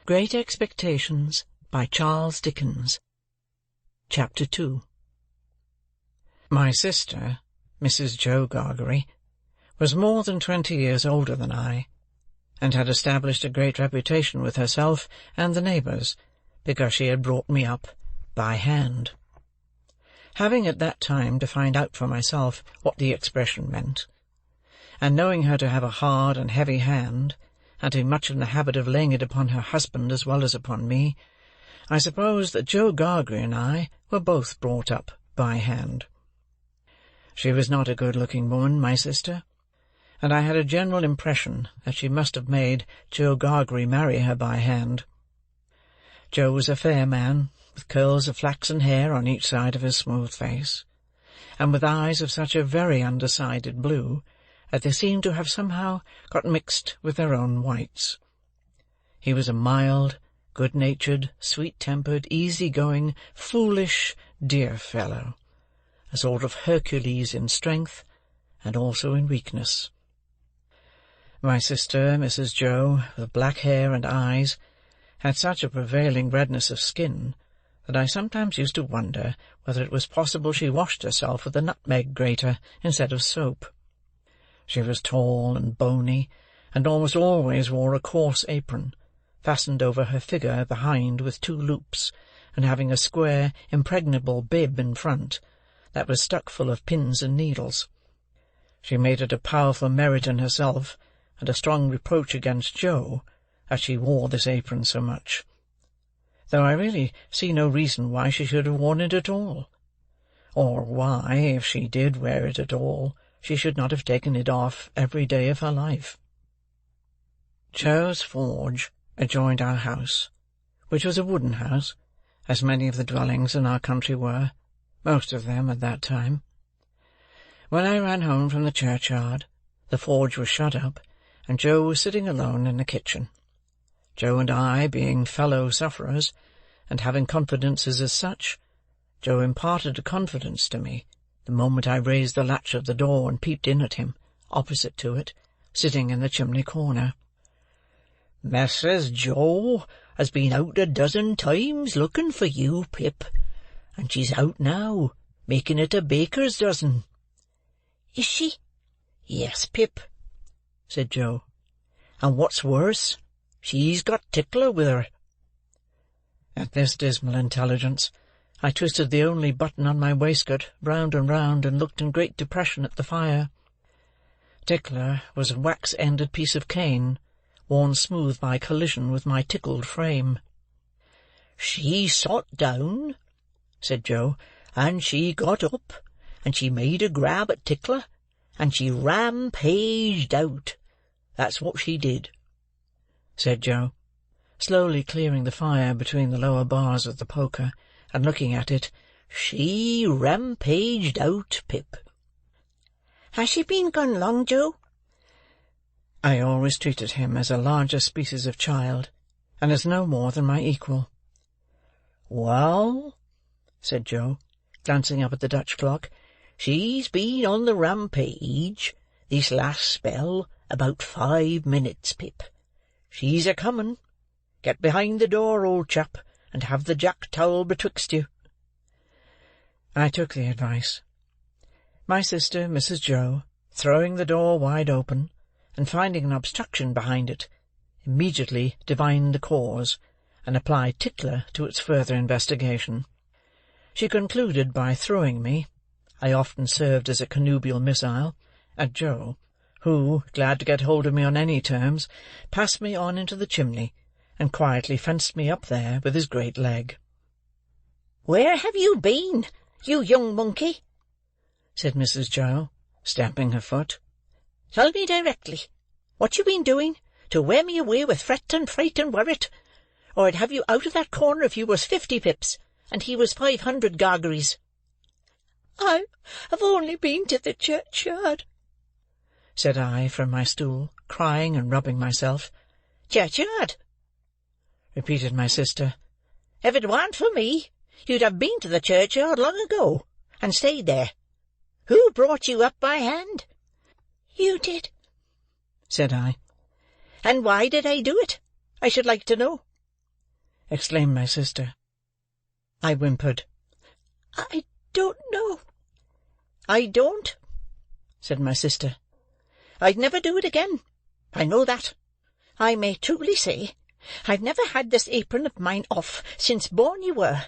Great Expectations by Charles Dickens. Chapter 2. My sister, Mrs. Joe Gargery, was more than 20 years older than I, and had established a great reputation with herself and the neighbours, because she had brought me up by hand. Having at that time to find out for myself what the expression meant, and knowing her to have a hard and heavy hand, and to be much in the habit of laying it upon her husband as well as upon me, I suppose that Joe Gargery and I were both brought up by hand. She was not a good-looking woman, my sister, and I had a general impression that she must have made Joe Gargery marry her by hand. Joe was a fair man, with curls of flaxen hair on each side of his smooth face, and with eyes of such a very undecided blue that they seemed to have somehow got mixed with their own whites. He was a mild, good-natured, sweet-tempered, easy-going, foolish, dear fellow, a sort of Hercules in strength, and also in weakness. My sister, Mrs. Joe, with black hair and eyes, had such a prevailing redness of skin that I sometimes used to wonder whether it was possible she washed herself with a nutmeg grater instead of soap. She was tall and bony, and almost always wore a coarse apron, fastened over her figure behind with 2 loops, and having a square, impregnable bib in front, that was stuck full of pins and needles. She made it a powerful merit in herself, and a strong reproach against Joe, that she wore this apron so much, though I really see no reason why she should have worn it at all, or why, if she did wear it at all, she should not have taken it off every day of her life. Joe's forge adjoined our house, which was a wooden house, as many of the dwellings in our country were, most of them at that time. When I ran home from the churchyard, the forge was shut up, and Joe was sitting alone in the kitchen. Joe and I being fellow-sufferers, and having confidences as such, Joe imparted a confidence to me the moment I raised the latch of the door and peeped in at him, opposite to it, sitting in the chimney-corner. "Mrs. Joe has been out a dozen times looking for you, Pip, and she's out now, making it a baker's dozen." "Is she?" "Yes, Pip," said Joe, "and what's worse, she's got Tickler with her." At this dismal intelligence, I twisted the only button on my waistcoat round and round, and looked in great depression at the fire. Tickler was a wax-ended piece of cane, worn smooth by collision with my tickled frame. "She sot down," said Joe, "and she got up, and she made a grab at Tickler, and she rampaged out. That's what she did," said Joe, slowly clearing the fire between the lower bars of the poker, and looking at it. "She rampaged out, Pip." "Has she been gone long, Joe?" I always treated him as a larger species of child, and as no more than my equal. "Well," said Joe, glancing up at the Dutch clock, "she's been on the rampage, this last spell, about 5 minutes, Pip. She's a-comin'. Get behind the door, old chap, and have the jack-towel betwixt you." I took the advice. My sister, Mrs. Joe, throwing the door wide open, and finding an obstruction behind it, immediately divined the cause, and applied Tickler to its further investigation. She concluded by throwing me, I often served as a connubial missile, at Joe, who, glad to get hold of me on any terms, passed me on into the chimney, and quietly fenced me up there with his great leg. "Where have you been, you young monkey?" said Mrs. Joe, stamping her foot. "Tell me directly what you been doing to wear me away with fret and fright and worrit, or I'd have you out of that corner if you was 50 pips, and he was 500 Gargeries." "I have only been to the churchyard," said I from my stool, crying and rubbing myself. "Churchyard?" repeated my sister. "If it warn't for me, you'd have been to the churchyard long ago, and stayed there. Who brought you up by hand?" "You did," said I. "And why did I do it, I should like to know?" exclaimed my sister. I whimpered. "I don't know." "I don't," said my sister. "I'd never do it again. I know that. I may truly say I've never had this apron of mine off since born you were.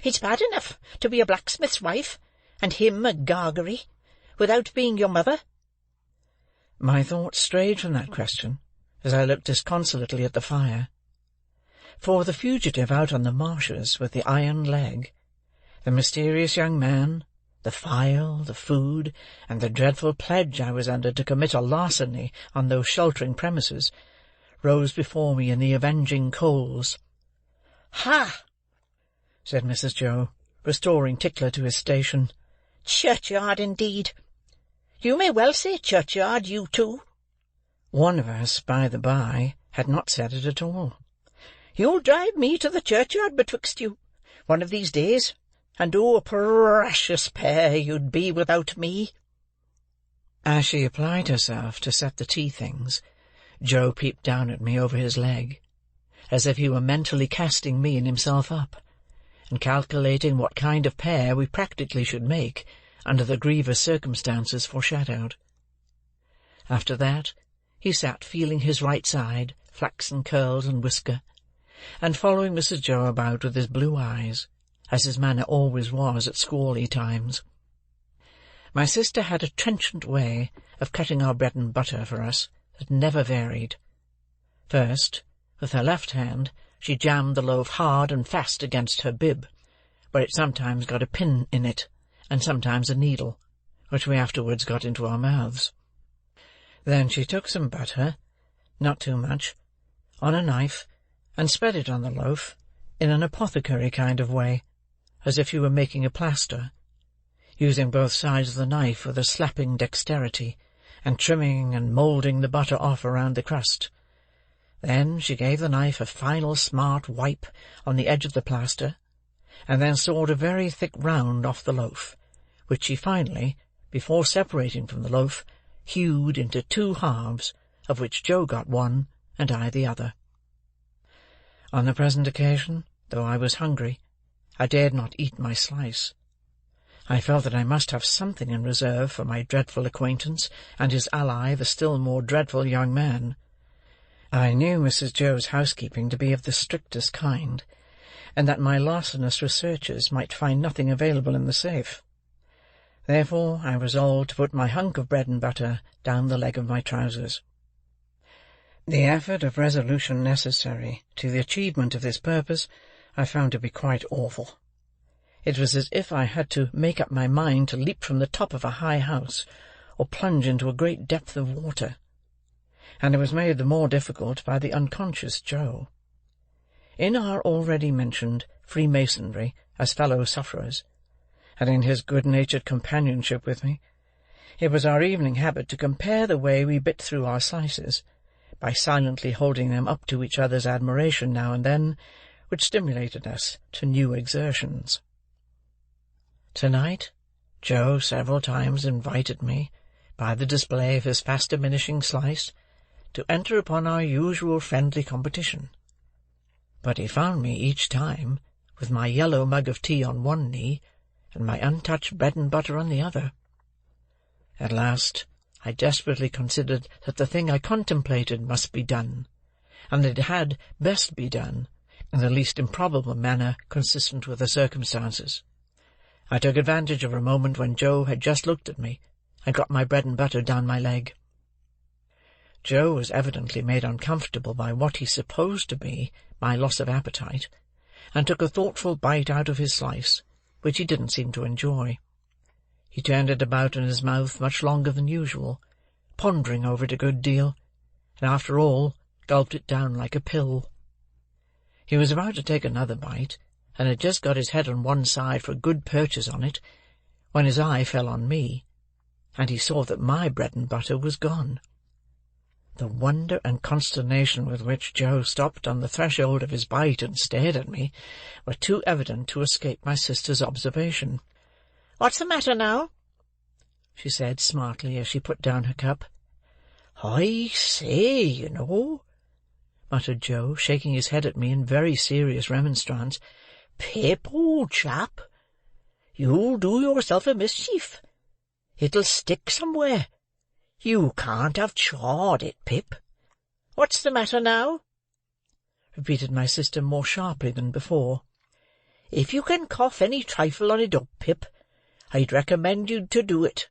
It's bad enough to be a blacksmith's wife, and him a Gargery, without being your mother." My thoughts strayed from that question as I looked disconsolately at the fire. For the fugitive out on the marshes with the iron leg, the mysterious young man, the file, the food, and the dreadful pledge I was under to commit a larceny on those sheltering premises, rose before me in the avenging coals. "Ha!" said Mrs. Joe, restoring Tickler to his station. "Churchyard, indeed! You may well say churchyard, you two." One of us, by the by, had not said it at all. "You'll drive me to the churchyard betwixt you, one of these days, and oh, a precious pair you'd be without me." As she applied herself to set the tea things, Joe peeped down at me over his leg, as if he were mentally casting me and himself up, and calculating what kind of pair we practically should make under the grievous circumstances foreshadowed. After that, he sat feeling his right side, flaxen curls and whisker, and following Mrs. Joe about with his blue eyes, as his manner always was at squally times. My sister had a trenchant way of cutting our bread and butter for us that never varied. First, with her left hand, she jammed the loaf hard and fast against her bib, where it sometimes got a pin in it, and sometimes a needle, which we afterwards got into our mouths. Then she took some butter, not too much, on a knife, and spread it on the loaf, in an apothecary kind of way, as if she were making a plaster, using both sides of the knife with a slapping dexterity, and trimming and moulding the butter off around the crust. Then she gave the knife a final smart wipe on the edge of the plaster, and then sawed a very thick round off the loaf, which she finally, before separating from the loaf, hewed into 2 halves, of which Joe got one, and I the other. On the present occasion, though I was hungry, I dared not eat my slice. I felt that I must have something in reserve for my dreadful acquaintance and his ally, the still more dreadful young man. I knew Mrs. Joe's housekeeping to be of the strictest kind, and that my larcenous researches might find nothing available in the safe. Therefore I resolved to put my hunk of bread and butter down the leg of my trousers. The effort of resolution necessary to the achievement of this purpose I found to be quite awful. It was as if I had to make up my mind to leap from the top of a high house, or plunge into a great depth of water, and it was made the more difficult by the unconscious Joe. In our already mentioned freemasonry as fellow-sufferers, and in his good-natured companionship with me, it was our evening habit to compare the way we bit through our slices, by silently holding them up to each other's admiration now and then, which stimulated us to new exertions. To-night, Joe several times invited me, by the display of his fast-diminishing slice, to enter upon our usual friendly competition. But he found me each time with my yellow mug of tea on one knee, and my untouched bread and butter on the other. At last, I desperately considered that the thing I contemplated must be done, and that it had best be done in the least improbable manner consistent with the circumstances. I took advantage of a moment when Joe had just looked at me, and got my bread and butter down my leg. Joe was evidently made uncomfortable by what he supposed to be my loss of appetite, and took a thoughtful bite out of his slice, which he didn't seem to enjoy. He turned it about in his mouth much longer than usual, pondering over it a good deal, and after all gulped it down like a pill. He was about to take another bite, and had just got his head on one side for a good purchase on it, when his eye fell on me, and he saw that my bread and butter was gone. The wonder and consternation with which Joe stopped on the threshold of his bite and stared at me were too evident to escape my sister's observation. "What's the matter now?" she said smartly as she put down her cup. "I say, you know," muttered Joe, shaking his head at me in very serious remonstrance. "Pip, old chap, you'll do yourself a mischief. It'll stick somewhere. You can't have chawed it, Pip. What's the matter now?" repeated my sister more sharply than before. "If you can cough any trifle on it up, Pip, I'd recommend you to do it,"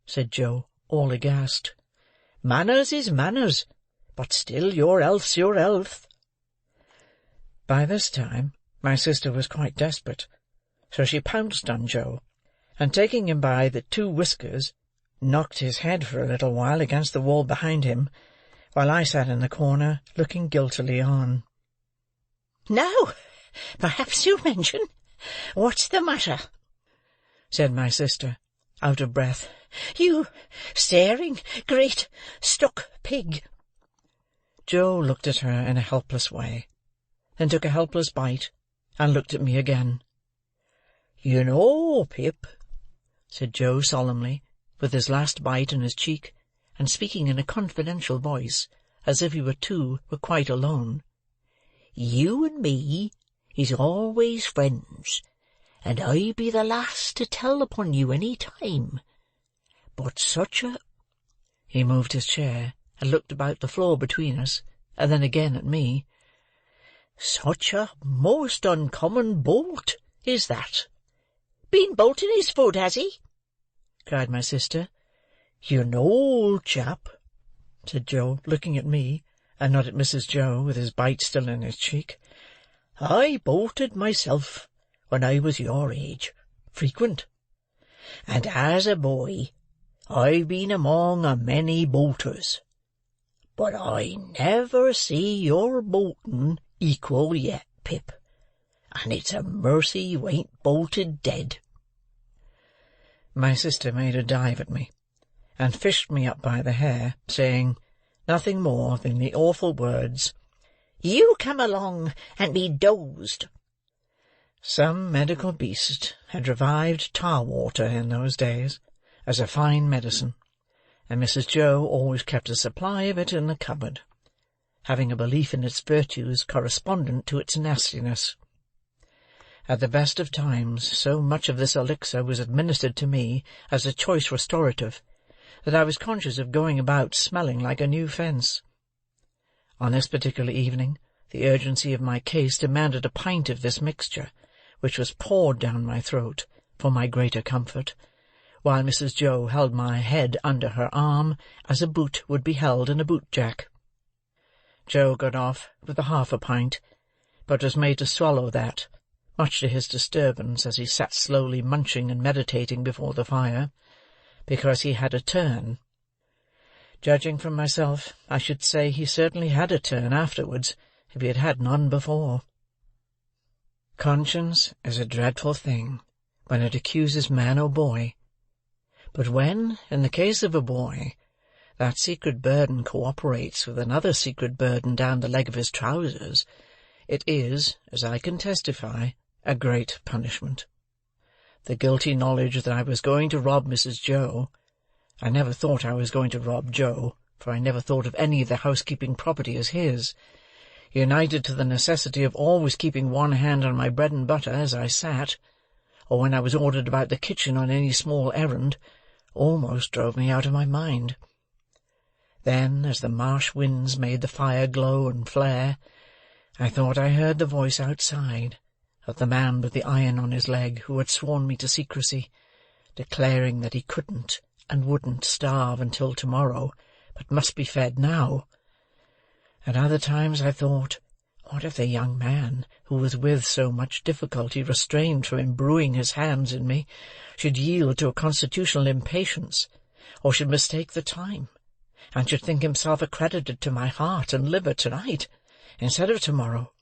said Joe, all aghast. "Manners is manners, but still your health's your health." By this time my sister was quite desperate, so she pounced on Joe, and taking him by the 2 whiskers, knocked his head for a little while against the wall behind him, while I sat in the corner, looking guiltily on. "Now, perhaps you'll mention what's the matter," said my sister, out of breath. "You staring, great, stuck pig." Joe looked at her in a helpless way, then took a helpless bite, and looked at me again. "You know, Pip," said Joe solemnly, with his last bite in his cheek, and speaking in a confidential voice, as if we were quite alone, "you and me is always friends, and I be the last to tell upon you any time. But such a—" He moved his chair, and looked about the floor between us, and then again at me. "Such a most uncommon bolt is that. Been bolting his foot, has he?" cried my sister. "You know, old chap," said Joe, looking at me, and not at Mrs. Joe, with his bite still in his cheek, "I bolted myself when I was your age, frequent. And as a boy I've been among a many bolters. But I never see your bolting equal yet, Pip, and it's a mercy you ain't bolted dead." My sister made a dive at me, and fished me up by the hair, saying nothing more than the awful words, "You come along and be dozed." Some medical beast had revived tar-water in those days, as a fine medicine, and Mrs. Joe always kept a supply of it in the cupboard, having a belief in its virtues correspondent to its nastiness. At the best of times, so much of this elixir was administered to me as a choice restorative, that I was conscious of going about smelling like a new fence. On this particular evening, the urgency of my case demanded a pint of this mixture, which was poured down my throat, for my greater comfort, while Mrs. Joe held my head under her arm, as a boot would be held in a boot-jack. Joe got off with a half a pint, but was made to swallow that, much to his disturbance as he sat slowly munching and meditating before the fire, because he had a turn. Judging from myself, I should say he certainly had a turn afterwards, if he had had none before. Conscience is a dreadful thing when it accuses man or boy, but when, in the case of a boy, that secret burden co-operates with another secret burden down the leg of his trousers, it is, as I can testify, a great punishment. The guilty knowledge that I was going to rob Mrs. Joe— I never thought I was going to rob Joe, for I never thought of any of the housekeeping property as his— united to the necessity of always keeping one hand on my bread and butter as I sat, or when I was ordered about the kitchen on any small errand, almost drove me out of my mind. Then, as the marsh winds made the fire glow and flare, I thought I heard the voice outside of the man with the iron on his leg who had sworn me to secrecy, declaring that he couldn't and wouldn't starve until tomorrow, but must be fed now. At other times I thought, what if the young man, who was with so much difficulty restrained from imbruing his hands in me, should yield to a constitutional impatience, or should mistake the time, and should think himself accredited to my heart and liver to-night, instead of tomorrow.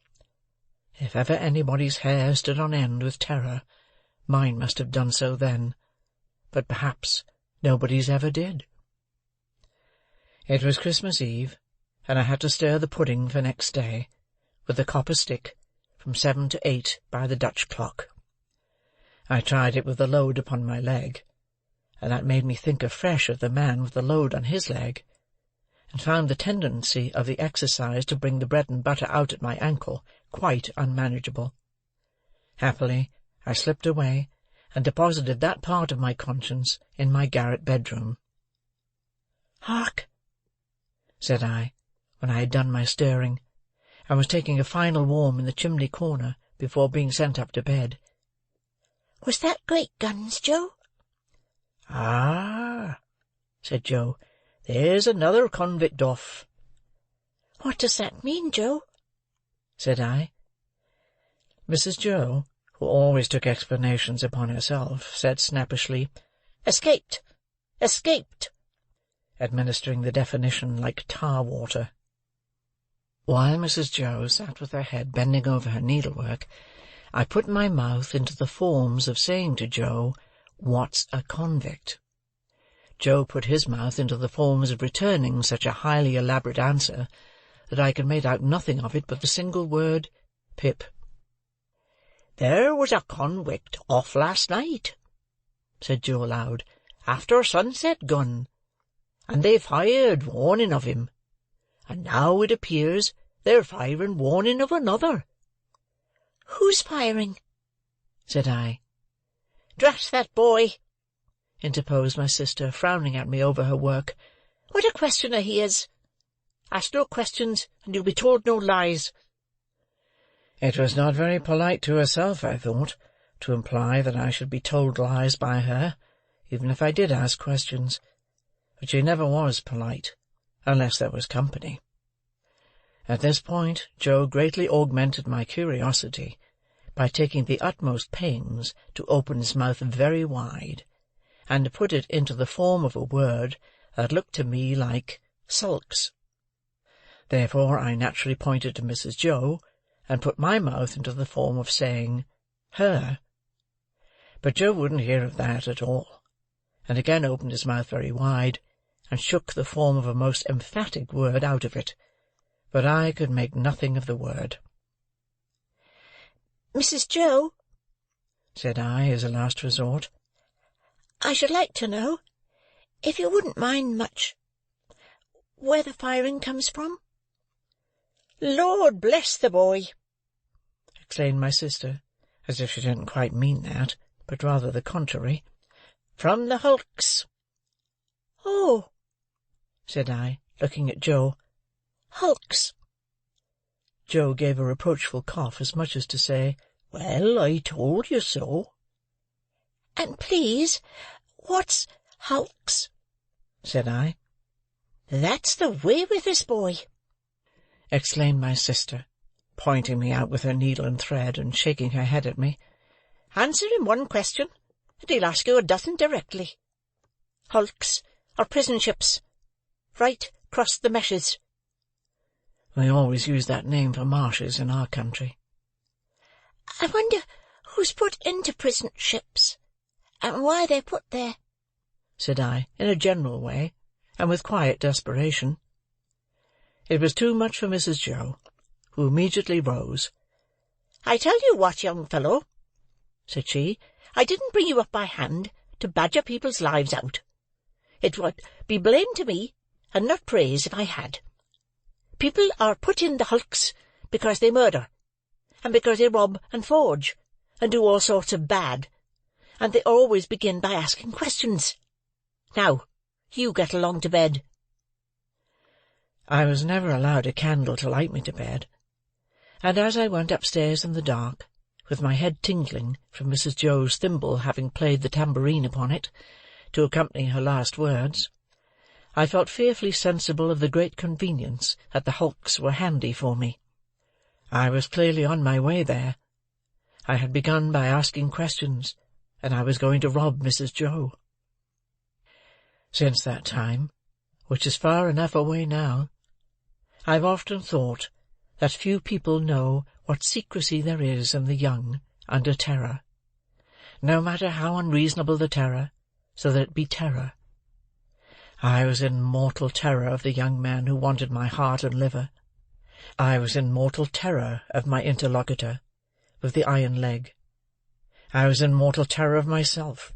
If ever anybody's hair stood on end with terror, mine must have done so then, but perhaps nobody's ever did. It was Christmas Eve, and I had to stir the pudding for next day, with a copper stick, from 7 to 8 by the Dutch clock. I tried it with the load upon my leg, and that made me think afresh of the man with the load on his leg, and found the tendency of the exercise to bring the bread and butter out at my ankle quite unmanageable. Happily, I slipped away, and deposited that part of my conscience in my garret bedroom. "Hark!" said I, when I had done my stirring, and was taking a final warm in the chimney corner before being sent up to bed. "Was that great guns, Joe?" "Ah!" said Joe, "there's another convict off." "What does that mean, Joe?" said I. Mrs. Joe, who always took explanations upon herself, said snappishly, "Escaped! Escaped!" administering the definition like tar-water. While Mrs. Joe sat with her head bending over her needlework, I put my mouth into the forms of saying to Joe, "What's a convict?" Joe put his mouth into the forms of returning such a highly elaborate answer that I could make out nothing of it but the single word, "Pip." "There was a convict off last night," said Joe aloud, "after sunset gone, and they fired warning of him, and now it appears they're firing warning of another." "Who's firing?" said I. "Drat that boy!" interposed my sister, frowning at me over her work. "What a questioner he is! Ask no questions, and you'll be told no lies." It was not very polite to herself, I thought, to imply that I should be told lies by her, even if I did ask questions. But she never was polite, unless there was company. At this point Joe greatly augmented my curiosity by taking the utmost pains to open his mouth very wide, and to put it into the form of a word that looked to me like sulks. Therefore I naturally pointed to Mrs. Joe, and put my mouth into the form of saying, "her." But Joe wouldn't hear of that at all, and again opened his mouth very wide, and shook the form of a most emphatic word out of it, but I could make nothing of the word. "Mrs. Joe," said I, as a last resort, "I should like to know, if you wouldn't mind much, where the firing comes from." "Lord bless the boy!" exclaimed my sister, as if she didn't quite mean that, but rather the contrary. "From the hulks." "Oh," said I, looking at Joe. "Hulks." Joe gave a reproachful cough, as much as to say, "Well, I told you so." "And please, what's hulks?" said I. "That's the way with this boy," exclaimed my sister, pointing me out with her needle and thread, and shaking her head at me. "Answer him one question, and he'll ask you a dozen directly. Hulks are prison ships, right across the meshes." We always use that name for marshes in our country. "I wonder who's put into prison ships, and why they're put there," said I, in a general way, and with quiet desperation. It was too much for Mrs. Joe, who immediately rose. "I tell you what, young fellow," said she, "I didn't bring you up by hand to badger people's lives out. It would be blame to me, and not praise, if I had. People are put in the hulks because they murder, and because they rob and forge, and do all sorts of bad, and they always begin by asking questions. Now, you get along to bed." I was never allowed a candle to light me to bed, and as I went upstairs in the dark, with my head tingling from Mrs. Joe's thimble having played the tambourine upon it, to accompany her last words, I felt fearfully sensible of the great convenience that the hulks were handy for me. I was clearly on my way there. I had begun by asking questions, and I was going to rob Mrs. Joe. Since that time, which is far enough away now, I've often thought that few people know what secrecy there is in the young under terror, no matter how unreasonable the terror, so that it be terror. I was in mortal terror of the young man who wanted my heart and liver. I was in mortal terror of my interlocutor, with the iron leg. I was in mortal terror of myself,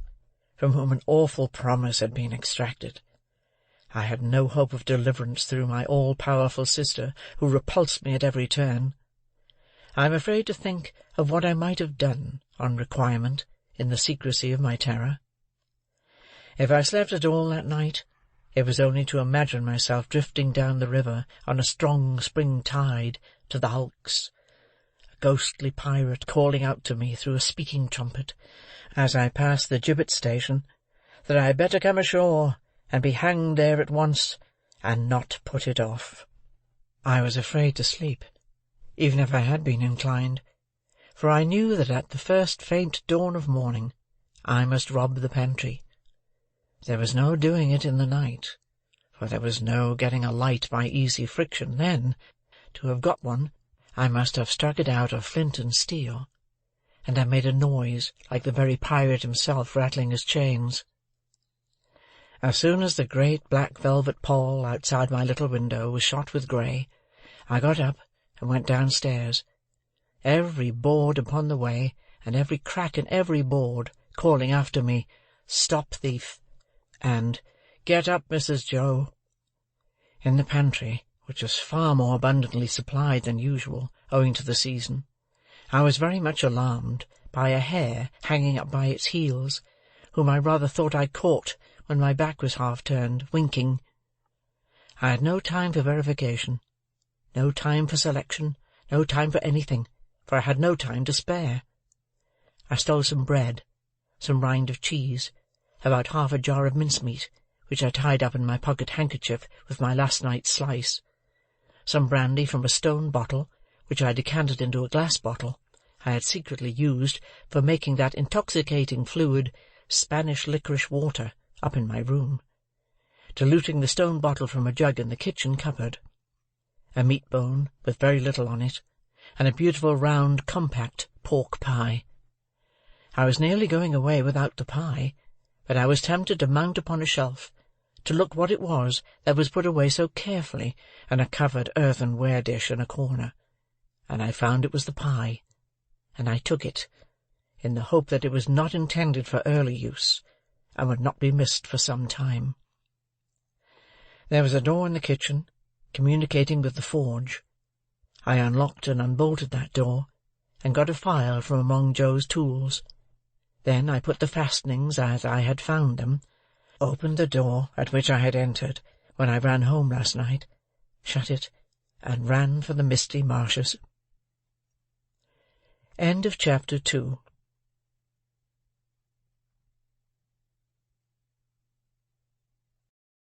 from whom an awful promise had been extracted. I had no hope of deliverance through my all-powerful sister, who repulsed me at every turn. I am afraid to think of what I might have done, on requirement, in the secrecy of my terror. If I slept at all that night, it was only to imagine myself drifting down the river on a strong spring tide to the hulks, a ghostly pirate calling out to me through a speaking trumpet, as I passed the gibbet station, that I had better come ashore and be hanged there at once, and not put it off. I was afraid to sleep, even if I had been inclined, for I knew that at the first faint dawn of morning I must rob the pantry. There was no doing it in the night, for there was no getting a light by easy friction then. To have got one, I must have struck it out of flint and steel, and I made a noise like the very pirate himself rattling his chains. As soon as the great black velvet pall outside my little window was shot with grey, I got up and went downstairs, every board upon the way, and every crack in every board, calling after me, "Stop thief!" and "Get up, Mrs. Joe!" In the pantry, which was far more abundantly supplied than usual, owing to the season, I was very much alarmed by a hare hanging up by its heels, whom I rather thought I caught when my back was half turned, winking. I had no time for verification, no time for selection, no time for anything, for I had no time to spare. I stole some bread, some rind of cheese, about half a jar of mincemeat, which I tied up in my pocket-handkerchief with my last night's slice, some brandy from a stone bottle, which I decanted into a glass bottle I had secretly used for making that intoxicating fluid, Spanish licorice water, up in my room, diluting the stone bottle from a jug in the kitchen cupboard, a meat bone with very little on it, and a beautiful round compact pork pie. I was nearly going away without the pie, but I was tempted to mount upon a shelf, to look what it was that was put away so carefully in a covered earthenware dish in a corner, and I found it was the pie, and I took it, in the hope that it was not intended for early use, and would not be missed for some time. There was a door in the kitchen, communicating with the forge. I unlocked and unbolted that door, and got a file from among Joe's tools. Then I put the fastenings as I had found them, opened the door at which I had entered when I ran home last night, shut it, and ran for the misty marshes. Chapter 2.